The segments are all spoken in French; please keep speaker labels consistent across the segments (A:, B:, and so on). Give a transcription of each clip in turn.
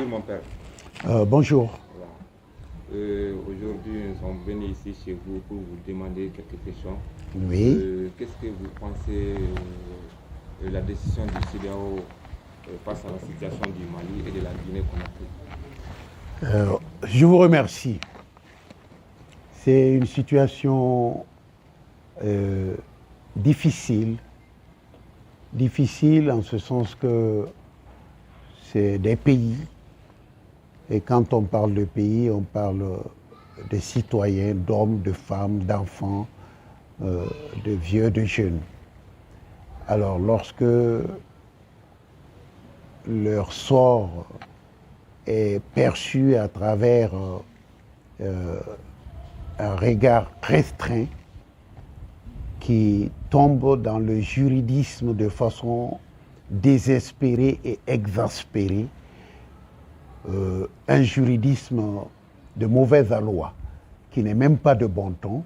A: Bonjour mon père.
B: Bonjour.
A: Voilà. Aujourd'hui, nous sommes venus ici chez vous pour vous demander quelques questions.
B: Oui.
A: Qu'est-ce que vous pensez de la décision du CEDEAO face à la situation du Mali et de la Guinée-Conakry?
B: Je vous remercie. C'est une situation difficile en ce sens que c'est des pays, et quand on parle de pays, on parle de citoyens, d'hommes, de femmes, d'enfants, de vieux, de jeunes. Alors lorsque leur sort est perçu à travers un regard restreint qui tombe dans le juridisme de façon désespérée et exaspérée, un juridisme de mauvaise aloi qui n'est même pas de bon ton,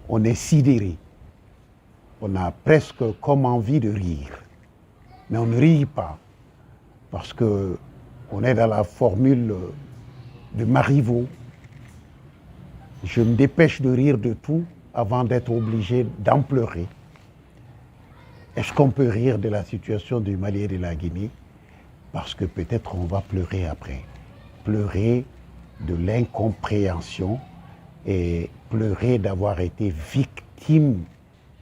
B: on est sidéré. On a presque comme envie de rire. Mais on ne rit pas parce qu'on est dans la formule de Marivaux. Je me dépêche de rire de tout avant d'être obligé d'en pleurer. Est-ce qu'on peut rire de la situation du Mali et de la Guinée? Parce que peut-être on va pleurer après. Pleurer de l'incompréhension et pleurer d'avoir été victime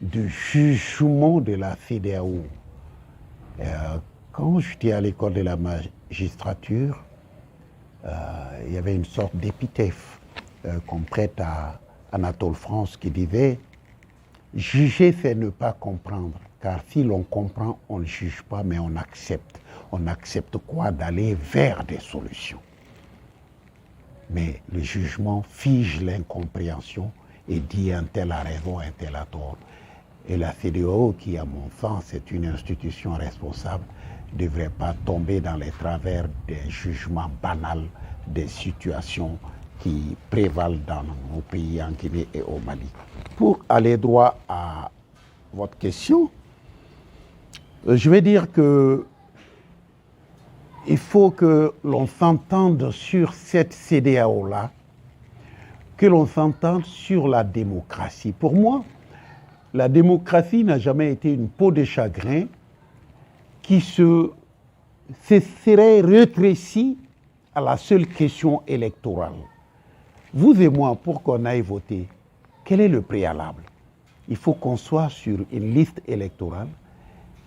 B: du jugement de la CEDEAO. Quand j'étais à l'école de la magistrature, il y avait une sorte d'épithète qu'on prête à Anatole France qui disait « Juger, c'est ne pas comprendre, car si l'on comprend, on ne juge pas, mais on accepte. On accepte quoi? D'aller vers des solutions. » Mais le jugement fige l'incompréhension et dit un tel a raison, un tel a tort. Et la CEDEAO, qui à mon sens est une institution responsable, ne devrait pas tomber dans les travers des jugements banals des situations qui prévalent dans nos pays en Guinée et au Mali. Pour aller droit à votre question, je vais dire que il faut que l'on s'entende sur cette CEDEAO-là, que l'on s'entende sur la démocratie. Pour moi, la démocratie n'a jamais été une peau de chagrin qui se serait rétrécie à la seule question électorale. Vous et moi, pour qu'on aille voter, quel est le préalable? Il faut qu'on soit sur une liste électorale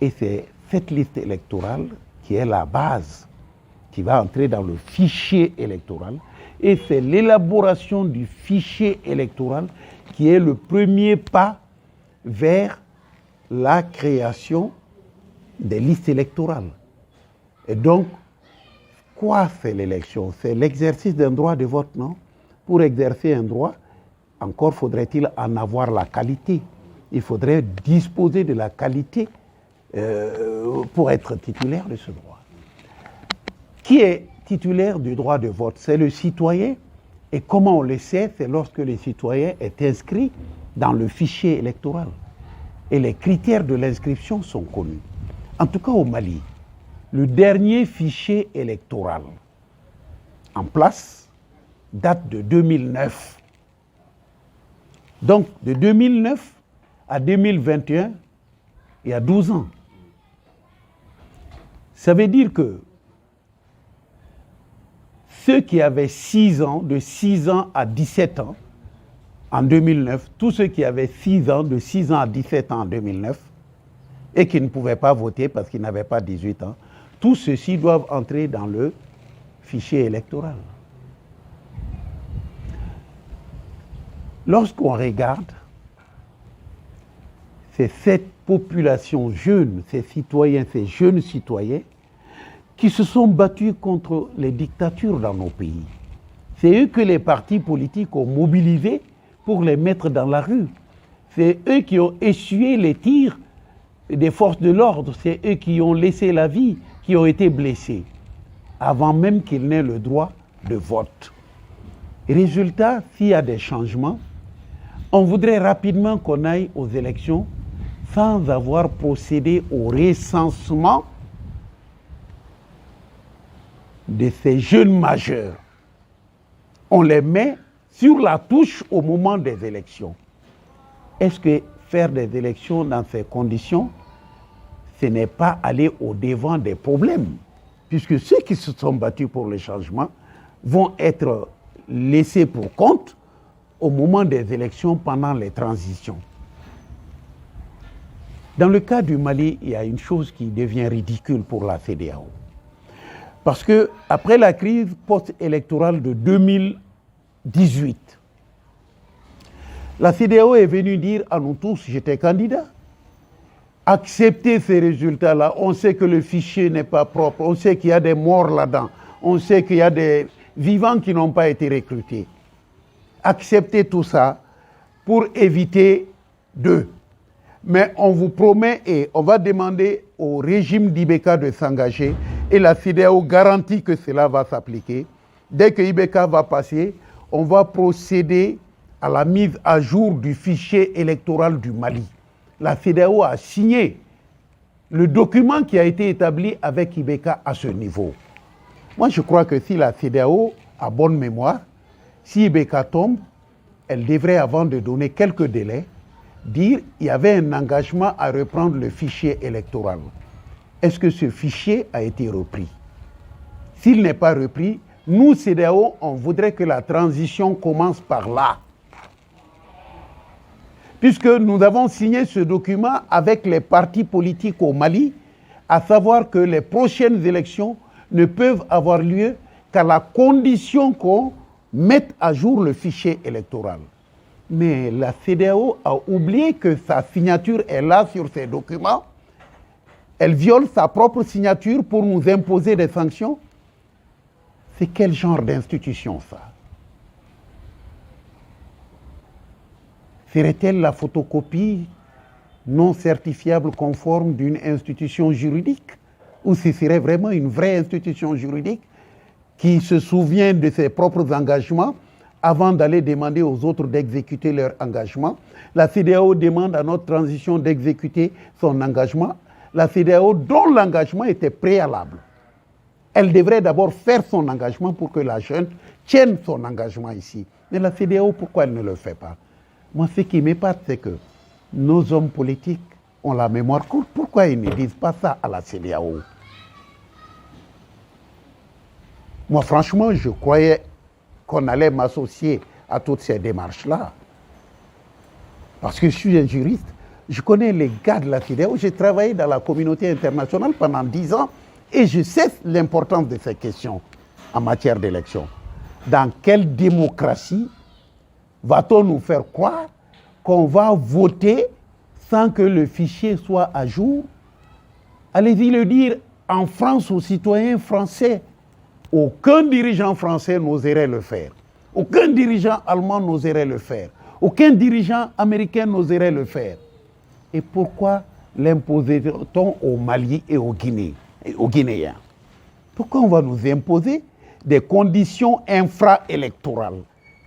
B: et c'est cette liste électorale qui est la base, qui va entrer dans le fichier électoral et c'est l'élaboration du fichier électoral qui est le premier pas vers la création des listes électorales. Et donc, quoi c'est l'élection? C'est l'exercice d'un droit de vote, non? Pour exercer un droit, encore faudrait-il en avoir la qualité. Il faudrait disposer de la qualité pour être titulaire de ce droit. Qui est titulaire du droit de vote? C'est le citoyen. Et comment on le sait? C'est lorsque le citoyen est inscrit dans le fichier électoral. Et les critères de l'inscription sont connus. En tout cas au Mali, le dernier fichier électoral en place date de 2009. Donc de 2009 à 2021, il y a 12 ans. Ça veut dire que ceux qui avaient 6 ans, de 6 ans à 17 ans, en 2009, tous ceux qui avaient 6 ans, de 6 ans à 17 ans en 2009, et qui ne pouvaient pas voter parce qu'ils n'avaient pas 18 ans, tous ceux-ci doivent entrer dans le fichier électoral. Lorsqu'on regarde, c'est cette population jeune, ces citoyens, ces jeunes citoyens, qui se sont battus contre les dictatures dans nos pays. C'est eux que les partis politiques ont mobilisés pour les mettre dans la rue. C'est eux qui ont essuyé les tirs des forces de l'ordre. C'est eux qui ont laissé la vie, qui ont été blessés, avant même qu'ils n'aient le droit de vote. Résultat, s'il y a des changements, on voudrait rapidement qu'on aille aux élections sans avoir procédé au recensement de ces jeunes majeurs, on les met sur la touche au moment des élections. Est-ce que faire des élections dans ces conditions, ce n'est pas aller au-devant des problèmes? Puisque ceux qui se sont battus pour le changement vont être laissés pour compte au moment des élections pendant les transitions. Dans le cas du Mali, il y a une chose qui devient ridicule pour la CEDEAO. Parce qu'après la crise post-électorale de 2018, la CEDEAO est venue dire à nous tous, j'étais candidat, acceptez ces résultats-là, on sait que le fichier n'est pas propre, on sait qu'il y a des morts là-dedans, on sait qu'il y a des vivants qui n'ont pas été recrutés. Acceptez tout ça pour éviter d'eux. Mais on vous promet et on va demander au régime d'Ibeka de s'engager et la CEDEAO garantit que cela va s'appliquer. Dès que Ibeka va passer, on va procéder à la mise à jour du fichier électoral du Mali. La CEDEAO a signé le document qui a été établi avec Ibeka à ce niveau. Moi, je crois que si la CEDEAO a bonne mémoire, si Ibeka tombe, elle devrait, avant de donner quelques délais, dire qu'il y avait un engagement à reprendre le fichier électoral. Est-ce que ce fichier a été repris? S'il n'est pas repris, nous, CEDEAO, on voudrait que la transition commence par là. Puisque nous avons signé ce document avec les partis politiques au Mali, à savoir que les prochaines élections ne peuvent avoir lieu qu'à la condition qu'on mette à jour le fichier électoral. Mais la CEDEAO a oublié que sa signature est là sur ces documents. Elle viole sa propre signature pour nous imposer des sanctions. C'est quel genre d'institution ça? Serait-elle la photocopie non certifiable conforme d'une institution juridique? Ou ce serait vraiment une vraie institution juridique qui se souvient de ses propres engagements avant d'aller demander aux autres d'exécuter leur engagement? La CEDEAO demande à notre transition d'exécuter son engagement. La CEDEAO, dont l'engagement était préalable, elle devrait d'abord faire son engagement pour que la junte tienne son engagement ici. Mais la CEDEAO, pourquoi elle ne le fait pas? Moi, ce qui m'épate, c'est que nos hommes politiques ont la mémoire courte. Pourquoi ils ne disent pas ça à la CEDEAO? Moi, franchement, je croyais qu'on allait m'associer à toutes ces démarches-là. Parce que je suis un juriste, je connais les gars de la CEDEAO, j'ai travaillé dans la communauté internationale pendant 10 ans et je sais l'importance de ces questions en matière d'élection. Dans quelle démocratie va-t-on nous faire croire qu'on va voter sans que le fichier soit à jour? Allez-y le dire en France aux citoyens français. Aucun dirigeant français n'oserait le faire. Aucun dirigeant allemand n'oserait le faire. Aucun dirigeant américain n'oserait le faire. Et pourquoi l'imposerait-on au Mali et aux Guinéens? Pourquoi on va nous imposer des conditions infra-électorales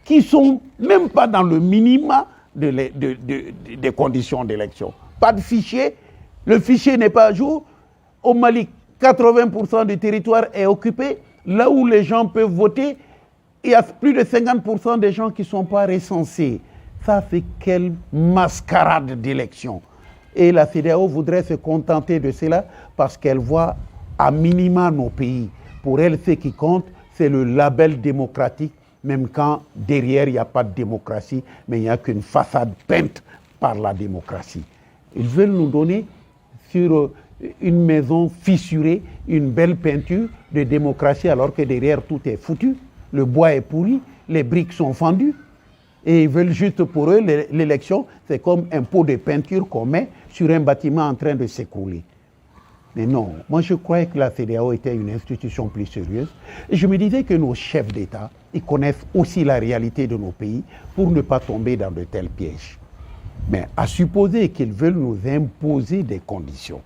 B: qui ne sont même pas dans le minima des conditions d'élection? Pas de fichier, le fichier n'est pas à jour. Au Mali, 80% du territoire est occupé. Là où les gens peuvent voter, il y a plus de 50% des gens qui ne sont pas recensés. Ça, c'est quelle mascarade d'élection. Et la CEDEAO voudrait se contenter de cela parce qu'elle voit à minima nos pays. Pour elle, ce qui compte, c'est le label démocratique, même quand derrière, il n'y a pas de démocratie, mais il n'y a qu'une façade peinte par la démocratie. Ils veulent nous donner sur une maison fissurée, une belle peinture de démocratie, alors que derrière, tout est foutu. Le bois est pourri, les briques sont fendues. Et ils veulent juste pour eux, l'élection, c'est comme un pot de peinture qu'on met sur un bâtiment en train de s'écrouler. Mais non, moi je croyais que la CEDEAO était une institution plus sérieuse. Et je me disais que nos chefs d'État, ils connaissent aussi la réalité de nos pays pour ne pas tomber dans de tels pièges. Mais à supposer qu'ils veulent nous imposer des conditions,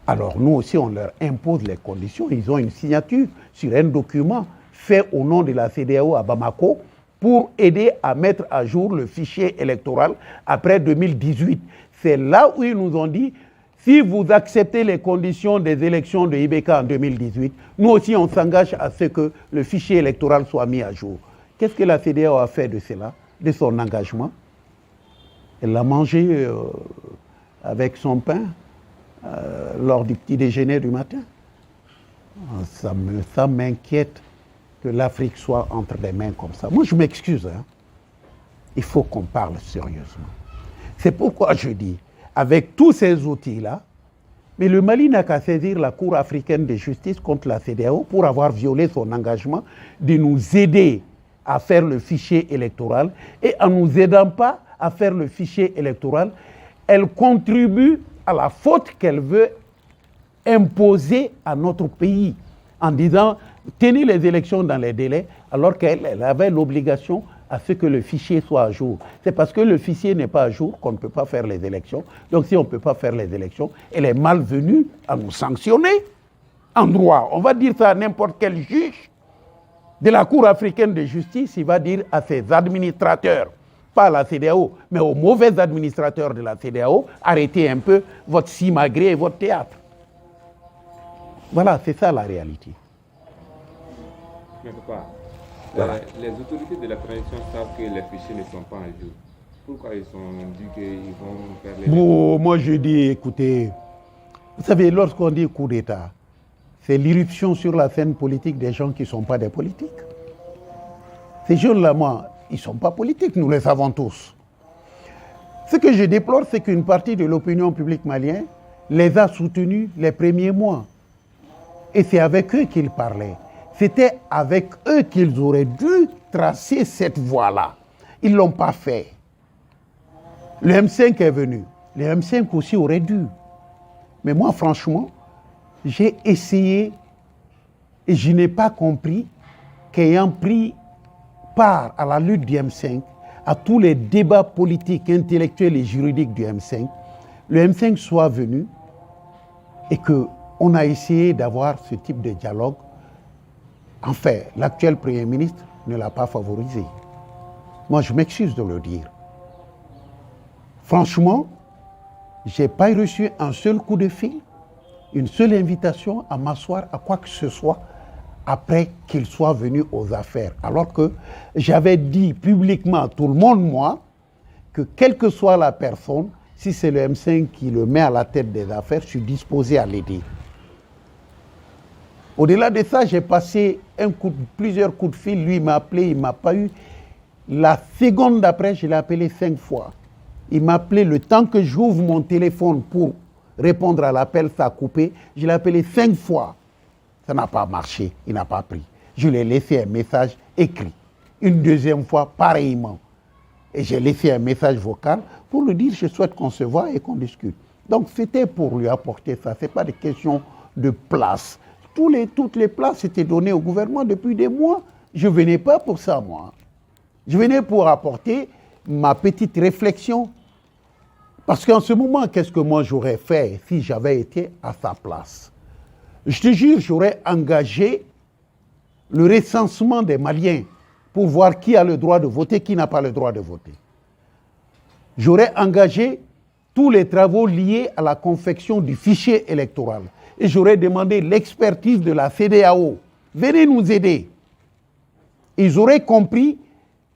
B: alors nous aussi on leur impose les conditions. Ils ont une signature sur un document fait au nom de la CEDEAO à Bamako pour aider à mettre à jour le fichier électoral après 2018. C'est là où ils nous ont dit, si vous acceptez les conditions des élections de IBK en 2018, nous aussi on s'engage à ce que le fichier électoral soit mis à jour. Qu'est-ce que la CEDEAO a fait de cela, de son engagement? Elle l'a mangé avec son pain lors du petit déjeuner du matin. Ça m'inquiète que l'Afrique soit entre des mains comme ça. Moi, je m'excuse. Hein. Il faut qu'on parle sérieusement. C'est pourquoi je dis, avec tous ces outils-là, mais le Mali n'a qu'à saisir la Cour africaine de justice contre la CEDEAO pour avoir violé son engagement de nous aider à faire le fichier électoral. Et en ne nous aidant pas à faire le fichier électoral, elle contribue à la faute qu'elle veut imposer à notre pays en disant tenez les élections dans les délais alors qu'elle avait l'obligation à ce que le fichier soit à jour. C'est parce que le fichier n'est pas à jour qu'on ne peut pas faire les élections. Donc si on ne peut pas faire les élections, elle est malvenue à nous sanctionner en droit. On va dire ça à n'importe quel juge de la Cour africaine de justice, il va dire à ses administrateurs, pas à la CEDEAO, mais aux mauvais administrateurs de la CEDEAO, arrêtez un peu votre simagrée et votre théâtre. Voilà, c'est ça la réalité.
A: Mais papa,
B: Voilà.
A: les autorités de la transition savent que les fichiers ne sont pas à jour. Pourquoi ils ont dit qu'ils vont faire les...
B: Bon, moi je dis, écoutez, vous savez, lorsqu'on dit coup d'État, c'est l'irruption sur la scène politique des gens qui ne sont pas des politiques. Ces jeunes-là, moi, ils ne sont pas politiques, nous le savons tous. Ce que je déplore, c'est qu'une partie de l'opinion publique malienne les a soutenus les premiers mois. Et c'est avec eux qu'ils parlaient. C'était avec eux qu'ils auraient dû tracer cette voie-là. Ils ne l'ont pas fait. Le M5 est venu. Le M5 aussi aurait dû. Mais moi, franchement, j'ai essayé et je n'ai pas compris qu'ayant pris part à la lutte du M5, à tous les débats politiques, intellectuels et juridiques du M5, le M5 soit venu et qu'on a essayé d'avoir ce type de dialogue. Enfin, l'actuel Premier ministre ne l'a pas favorisé. Moi, je m'excuse de le dire. Franchement, je n'ai pas reçu un seul coup de fil, une seule invitation à m'asseoir à quoi que ce soit après qu'il soit venu aux affaires. Alors que j'avais dit publiquement à tout le monde, moi, que quelle que soit la personne, si c'est le M5 qui le met à la tête des affaires, je suis disposé à l'aider. Au-delà de ça, j'ai passé plusieurs coups de fil. Lui, il m'a appelé, il ne m'a pas eu. La seconde d'après, je l'ai appelé 5 fois. Il m'a appelé le temps que j'ouvre mon téléphone pour répondre à l'appel, ça a coupé. Je l'ai appelé 5 fois. Ça n'a pas marché, il n'a pas pris. Je lui ai laissé un message écrit. Une deuxième fois, pareillement. Et j'ai laissé un message vocal pour lui dire je souhaite qu'on se voie et qu'on discute. Donc c'était pour lui apporter ça. Ce n'est pas des questions de place. Toutes les places étaient données au gouvernement depuis des mois. Je ne venais pas pour ça, moi. Je venais pour apporter ma petite réflexion. Parce qu'en ce moment, qu'est-ce que moi j'aurais fait si j'avais été à sa place? Je te jure, j'aurais engagé le recensement des Maliens pour voir qui a le droit de voter, qui n'a pas le droit de voter. J'aurais engagé tous les travaux liés à la confection du fichier électoral. Et j'aurais demandé l'expertise de la CEDEAO. Venez nous aider. Ils auraient compris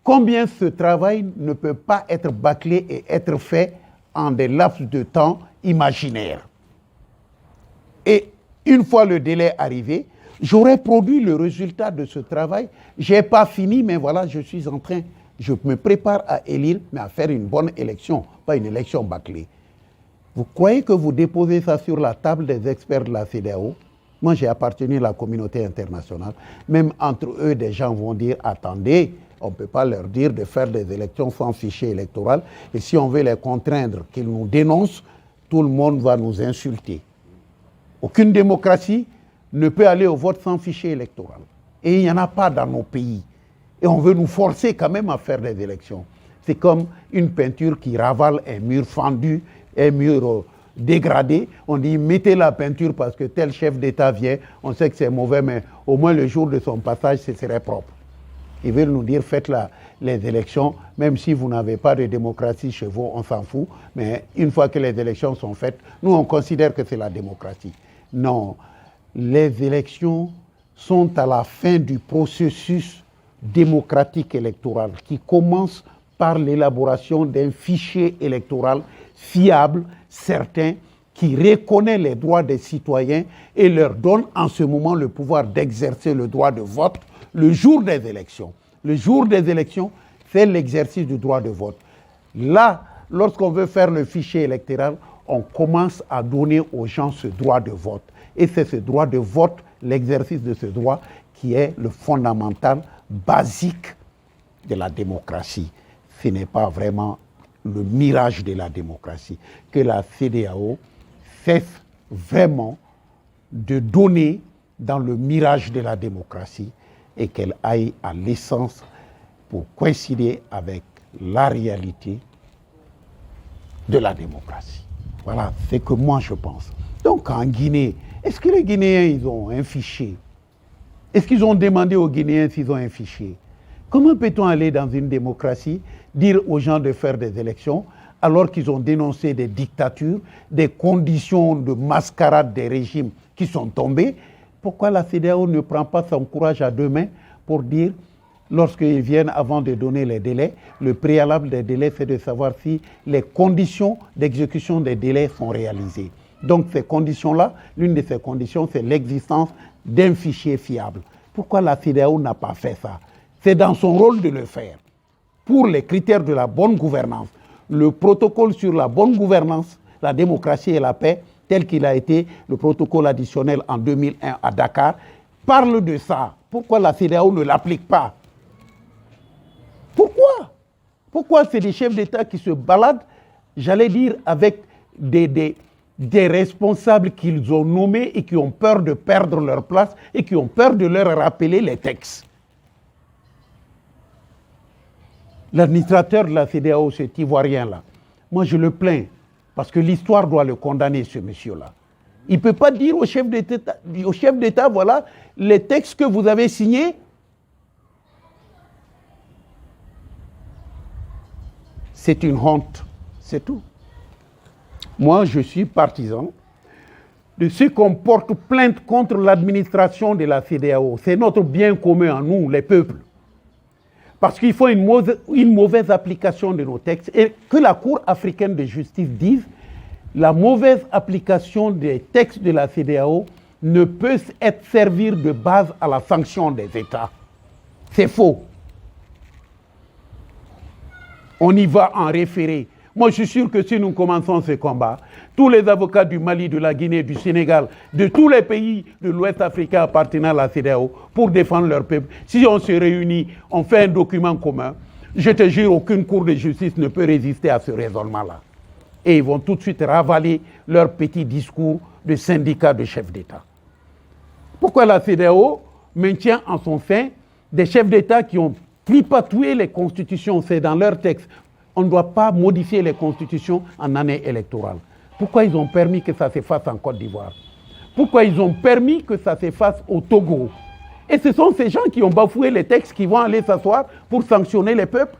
B: combien ce travail ne peut pas être bâclé et être fait en des laps de temps imaginaires. Et une fois le délai arrivé, j'aurais produit le résultat de ce travail. Je n'ai pas fini, mais voilà, je suis en train, je me prépare à élire, mais à faire une bonne élection, pas une élection bâclée. Vous croyez que vous déposez ça sur la table des experts de la CEDEAO? Moi, j'ai appartenu à la communauté internationale. Même entre eux, des gens vont dire, attendez, on ne peut pas leur dire de faire des élections sans fichier électoral. Et si on veut les contraindre, qu'ils nous dénoncent, tout le monde va nous insulter. Aucune démocratie ne peut aller au vote sans fichier électoral. Et il n'y en a pas dans nos pays. Et on veut nous forcer quand même à faire des élections. C'est comme une peinture qui ravale un mur fendu, un mur dégradé. On dit mettez la peinture parce que tel chef d'État vient. On sait que c'est mauvais, mais au moins le jour de son passage, ce serait propre. Ils veulent nous dire, faites les élections, même si vous n'avez pas de démocratie chez vous, on s'en fout. Mais une fois que les élections sont faites, nous, on considère que c'est la démocratie. Non, les élections sont à la fin du processus démocratique électoral qui commence par l'élaboration d'un fichier électoral fiable, certain, qui reconnaît les droits des citoyens et leur donne en ce moment le pouvoir d'exercer le droit de vote le jour des élections. Le jour des élections, c'est l'exercice du droit de vote. Là, lorsqu'on veut faire le fichier électoral, on commence à donner aux gens ce droit de vote. Et c'est ce droit de vote, l'exercice de ce droit, qui est le fondamental, basique de la démocratie. Ce n'est pas vraiment le mirage de la démocratie. Que la CEDEAO cesse vraiment de donner dans le mirage de la démocratie et qu'elle aille à l'essence pour coïncider avec la réalité de la démocratie. Voilà, c'est que moi je pense. Donc en Guinée, est-ce que les Guinéens, ils ont un fichier? Est-ce qu'ils ont demandé aux Guinéens s'ils ont un fichier? Comment peut-on aller dans une démocratie, dire aux gens de faire des élections, alors qu'ils ont dénoncé des dictatures, des conditions de mascarade des régimes qui sont tombés? Pourquoi la CEDEAO ne prend pas son courage à deux mains pour dire, lorsqu'ils viennent avant de donner les délais, le préalable des délais, c'est de savoir si les conditions d'exécution des délais sont réalisées. Donc ces conditions-là, l'une de ces conditions, c'est l'existence d'un fichier fiable. Pourquoi la CEDEAO n'a pas fait ça? C'est dans son rôle de le faire. Pour les critères de la bonne gouvernance, le protocole sur la bonne gouvernance, la démocratie et la paix, tel qu'il a été le protocole additionnel en 2001 à Dakar, parle de ça. Pourquoi la CEDEAO ne l'applique pas? Pourquoi? Pourquoi c'est des chefs d'État qui se baladent, j'allais dire, avec des responsables qu'ils ont nommés et qui ont peur de perdre leur place et qui ont peur de leur rappeler les textes? L'administrateur de la CEDEAO, cet Ivoirien-là, moi je le plains, parce que l'histoire doit le condamner, ce monsieur-là. Il ne peut pas dire au chef d'État, voilà, les textes que vous avez signés, c'est une honte, c'est tout. Moi, je suis partisan de ceux qu'on porte plainte contre l'administration de la CEDEAO. C'est notre bien commun en nous, les peuples. Parce qu'il faut une mauvaise application de nos textes et que la Cour africaine de justice dise la mauvaise application des textes de la CEDEAO ne peut être servir de base à la sanction des États. C'est faux. On y va en référé. Moi, je suis sûr que si nous commençons ce combat, tous les avocats du Mali, de la Guinée, du Sénégal, de tous les pays de l'Ouest africain appartenant à la CEDEAO, pour défendre leur peuple, si on se réunit, on fait un document commun, je te jure, aucune cour de justice ne peut résister à ce raisonnement-là. Et ils vont tout de suite ravaler leur petit discours de syndicat de chefs d'État. Pourquoi la CEDEAO maintient en son sein des chefs d'État qui ont tripatoué les constitutions? C'est dans leur texte. On ne doit pas modifier les constitutions en année électorale. Pourquoi ils ont permis que ça se fasse en Côte d'Ivoire? Pourquoi ils ont permis que ça se fasse au Togo? Et ce sont ces gens qui ont bafoué les textes qui vont aller s'asseoir pour sanctionner les peuples.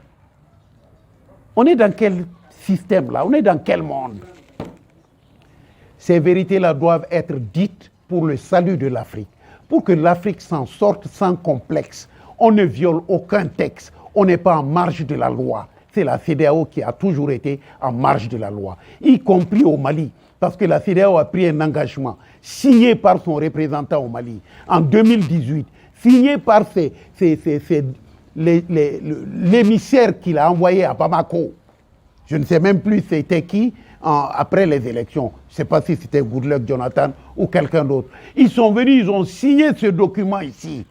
B: On est dans quel système là? On est dans quel monde? Ces vérités-là doivent être dites pour le salut de l'Afrique, pour que l'Afrique s'en sorte sans complexe. On ne viole aucun texte, on n'est pas en marge de la loi. C'est la CEDEAO qui a toujours été en marge de la loi, y compris au Mali, parce que la CEDEAO a pris un engagement signé par son représentant au Mali en 2018, signé par l'émissaire qu'il a envoyé à Bamako. Je ne sais même plus c'était qui après les élections. Je ne sais pas si c'était Goodluck Jonathan ou quelqu'un d'autre. Ils sont venus, ils ont signé ce document ici.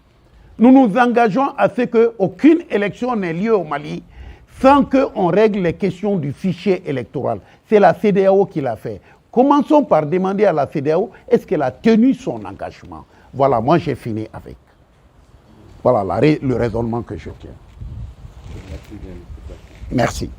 B: Nous nous engageons à ce qu'aucune élection n'ait lieu au Mali sans qu'on règle les questions du fichier électoral. C'est la CEDEAO qui l'a fait. Commençons par demander à la CEDEAO, est-ce qu'elle a tenu son engagement? Voilà, moi j'ai fini avec. Voilà le raisonnement que je tiens. Merci.